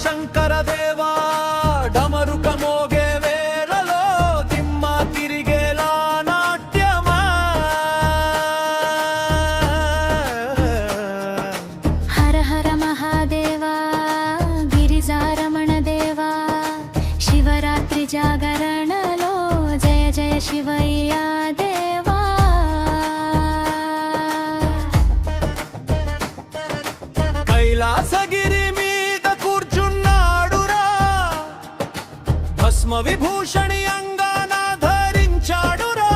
శంకర దేవా డమరుక మోగే వేళలో దిమ్మ తిరిగేలా నాట్యమా హర హర మహాదేవా గిరిజారమణ దేవా శివరాత్రి జాగరణలో జయ జయ శివయ్య దేవా కైలాసగిరి విభూషణి అంగాన ధరించాడురా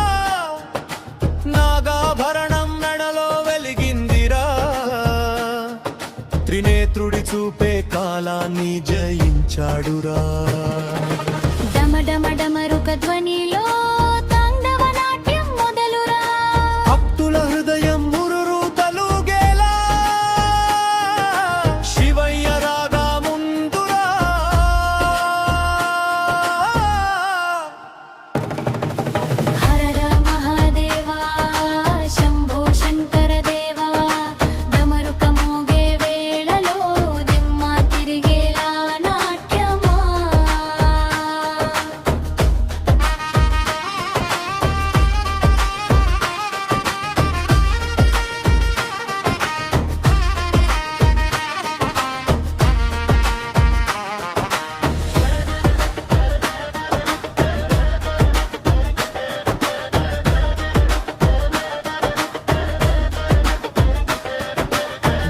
నాగాభరణం మెడలో వెలిగిందిరా త్రినేత్రుడి చూపే కాలాన్ని జయించాడురా డమ డమ డమరుక ధ్వనిలో తాండవ నాట్యం మొదలురా భక్తుల హృదయం మురురు తలుగేలా శివయ్య రాగా ముందురా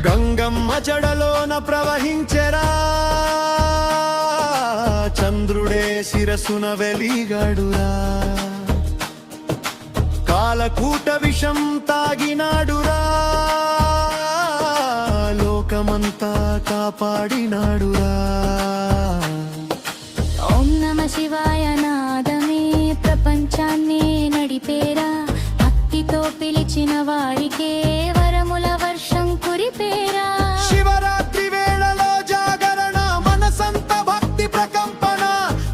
గంగమ్మ జడలోన ప్రవహించెరా చంద్రుడే శిరసున వెలిగాడురా కాలకూట విషం తాగినాడురా లోకమంతా కాపాడినాడురా ఓం నమ శివాయ నాదమే ప్రపంచాన్ని నడిపేరా భక్తితో పిలిచిన వారికే వరముల వర్షం కురిపేరా శివరాత్రి వేళలో జాగరణ మనసంత భక్తి ప్రకంపన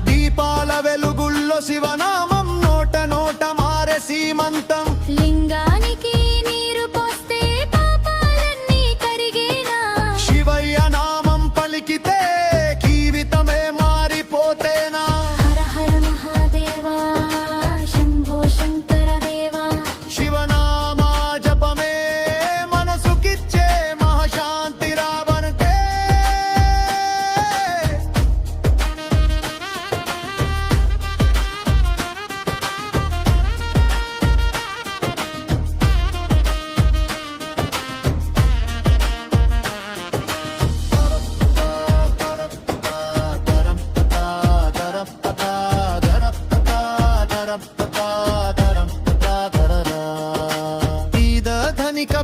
దీపాల వెలుగుల్లో శివనామం నోట నోట మారే సీమంతం లింగానికి నీరు పోస్తే పాపాలన్నీ కరిగేనా శివయ్య నామం పలికితే జీవితమే మారిపోతేనా హర హర మహాదేవా శంభో శంకర దేవా శివనామా జపమే మనసుకిచ్చే మహాశాంతి రావణకే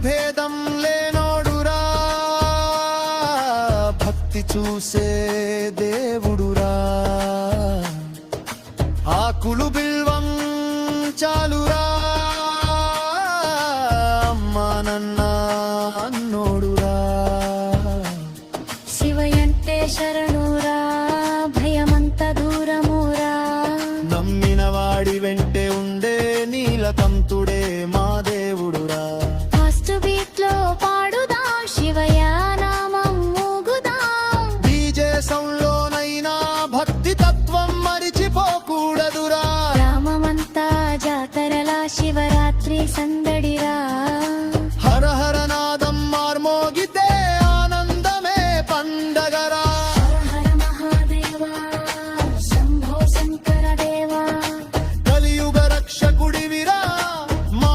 భేదం లేనోడురా భక్తి చూసే దేవుడురా ఆకులు బిల్వం చాలురా అమ్మా నన్న అన్నోడురా శివయంటే శరణురా భయమంత దూరమురా నమ్మిన వాడి వెంటే ఉండే నీలకంతుడే మా దేవుడురా బీట్లో పాడుదాం శివయ్య నామం మూగుదాం డీజే సౌండ్లోనైనా భక్తి తత్వం మరిచిపోకూడదురా గ్రామమంతా జాతరలా శివరాత్రి సందడిరా హర హర నాదం మార్మోగితే ఆనందమే పండగరా హర మహాదేవా శంభో శంకర దేవా కలియుగ రక్షకుడివిరా మా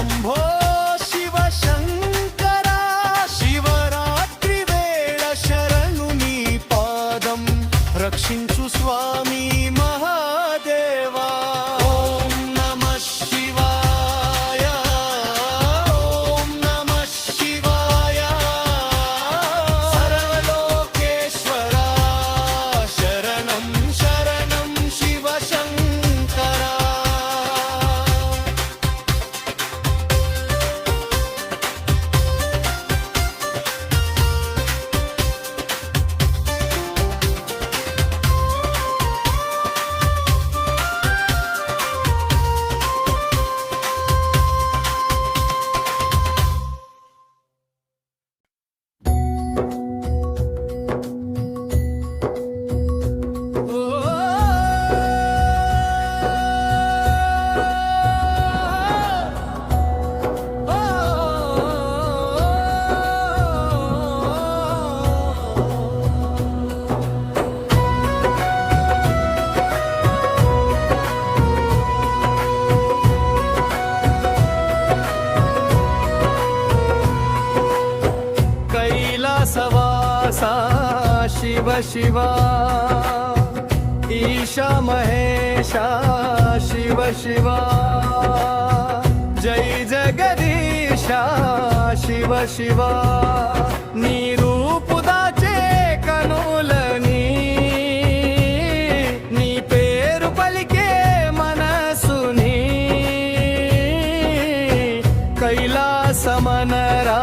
शंभो शिव शंकरा शिवरात्रि वेळ शरणुनी पादं रक्षिंचु स्वामी महादेवा ओम नमः शिवाय ओम नमः शिवाय सर्वलोकेश्वरा शरणं शरणं शिव शंकरा कैलासवासा शिव शिवा ईशा महेशा शिव शिवा जय जगदीशा शिव शिवा नी रूपु दाचे कनुलनी नी पेरु पलिके मनसुनी कैलासमनरा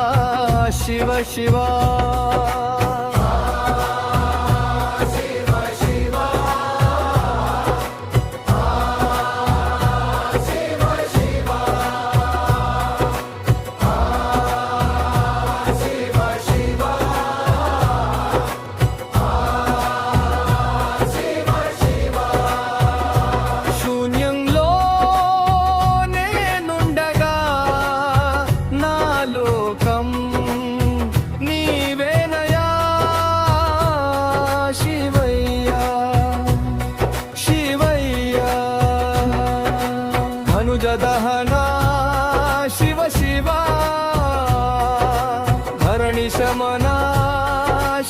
शिव शिवा శూన్యంలో నేనుండగా నా లోకం నీవేనయా శివయ్యా శివయ్యా అనుజ దహనా శివ శివా ధరణి శమనా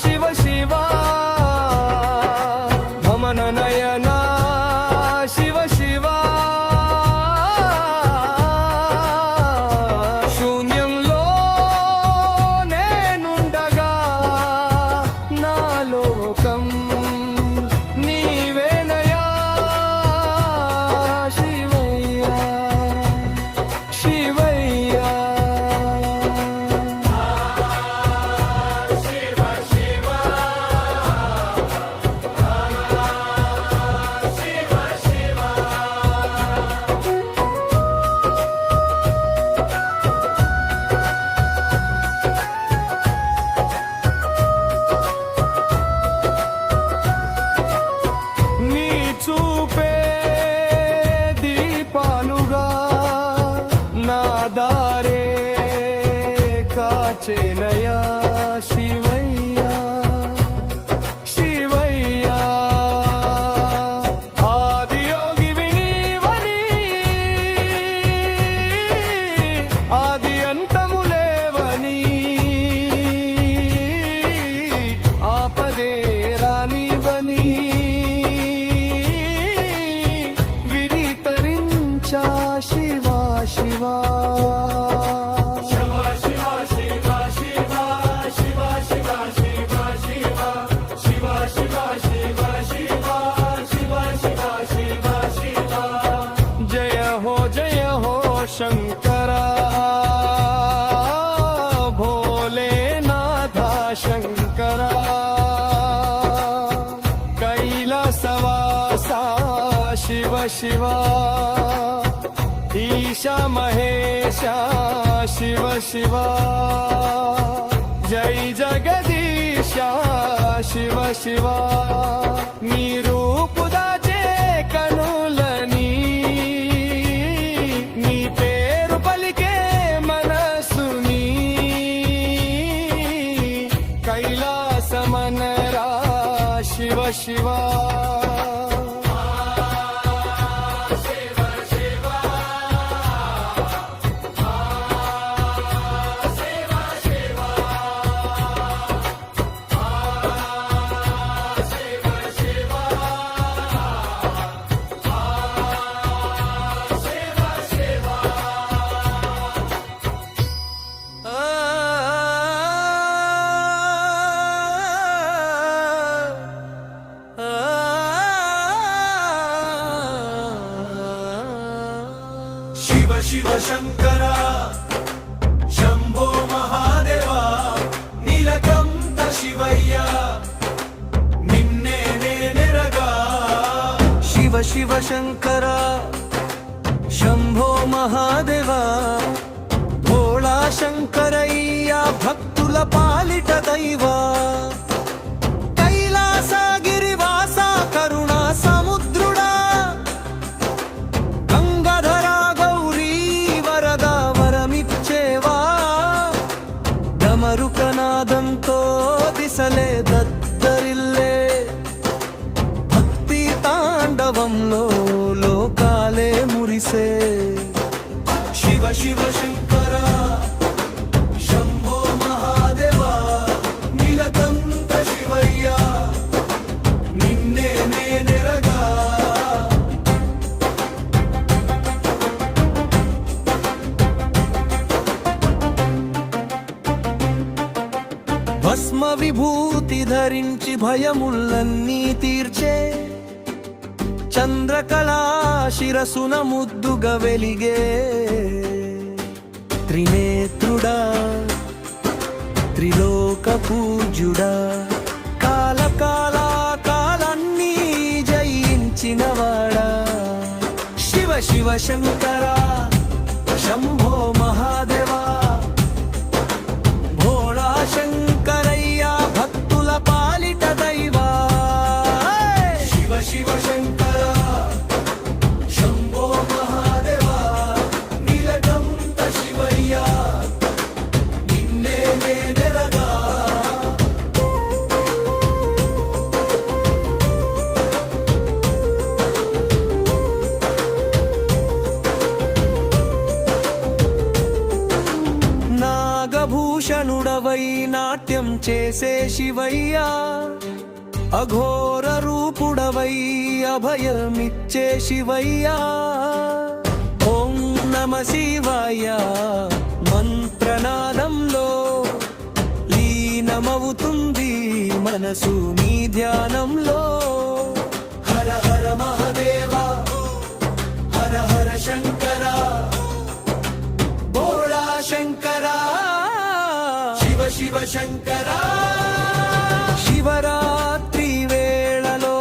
శివ శివా భమన నయనా శివ శివా శూన్యంలో నేనుండగా నా లోకం నీవేనయా శివయ్యా శివయ్యా నీ చూపే దీపాలుగా నా దారే కాచెనయా శివయ్యా శివయ్యా ఆదియోగివి నీవని ఆది అంతములేవని ఆపదే రానివని విరితరించా శివా శివా जय हो शंकरा भोलेनाथा शंकरा कैलासवासा शिव शिवा ईशा महेशा शिव शिवा जय जगदीशा शिव शिवा नी रूपु दाचे कनुलनी नी पेरु पलिके मनसुनी कैलासमनरा शिव शिवा శివ శంకర శంభో మహాదేవ నీలకంఠ శివయ్య నిన్నే నేనెరగా శివ శివ శంకర శంభో మహాదేవ భోళా శంకరయ్య భక్తుల పాలిట దైవా కైలాసగిరివాస కరుణా సముద్రుడా గంగాధర గౌరీ వరద వరమిచ్చేవా డమరుకనాదంతో దిశలే దద్దరిల్లే భక్తి తాండవంలో లోకాలే మురిసే శివ శివ శంకర శంభో మహాదేవ నీలకంఠ శివయ్య నిన్నే నేనెరగా భస్మ విభూతి ధరించి భయములన్నీ తీర్చే చంద్రకళా శిరసున ముద్దుగా వెలిగే త్రినేత్రుడా త్రిలోక పూజ్యుడా కాలాన్ని జయించినవాడా శివ శివ శంకర శంభో మహాదేవా భోళా శంకరయ్య భక్తుల పాలిట దైవా శివ శివ శంకర శంభో మహాదేవ నీలకంఠ శివయ్య నిన్నే నేనెరగా నాగభూషణుడవై నాట్యం చేసే శివయ్యా అఘోర రూపుడవై అభయమిచ్చే శివయ్యా ఓం నమ శివాయ మంత్రనాదంలో లీనమవుతుంది మనసు నీ ధ్యానంలో హర హర మహాదేవ హర హర శంకర భోళా శంకర శివ శివ శంకర శివరాత్రి వేళలో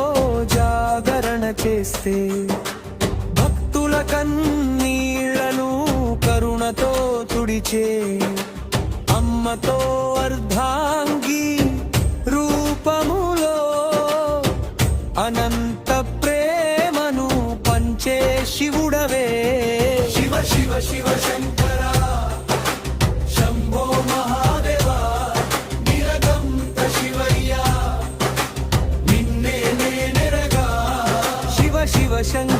జాగరణ చేస్తే భక్తుల కన్నీళ్లను కరుణతో తుడిచే అమ్మతో అర్ధాంగి రూపములో అనంత ప్రేమను పంచే శివుడవే శివ శివ శివ శంకర శంభో మహాదేవ నీలకంఠ శివయ్య నిన్నే నేనెరగా శివ శివ శంకర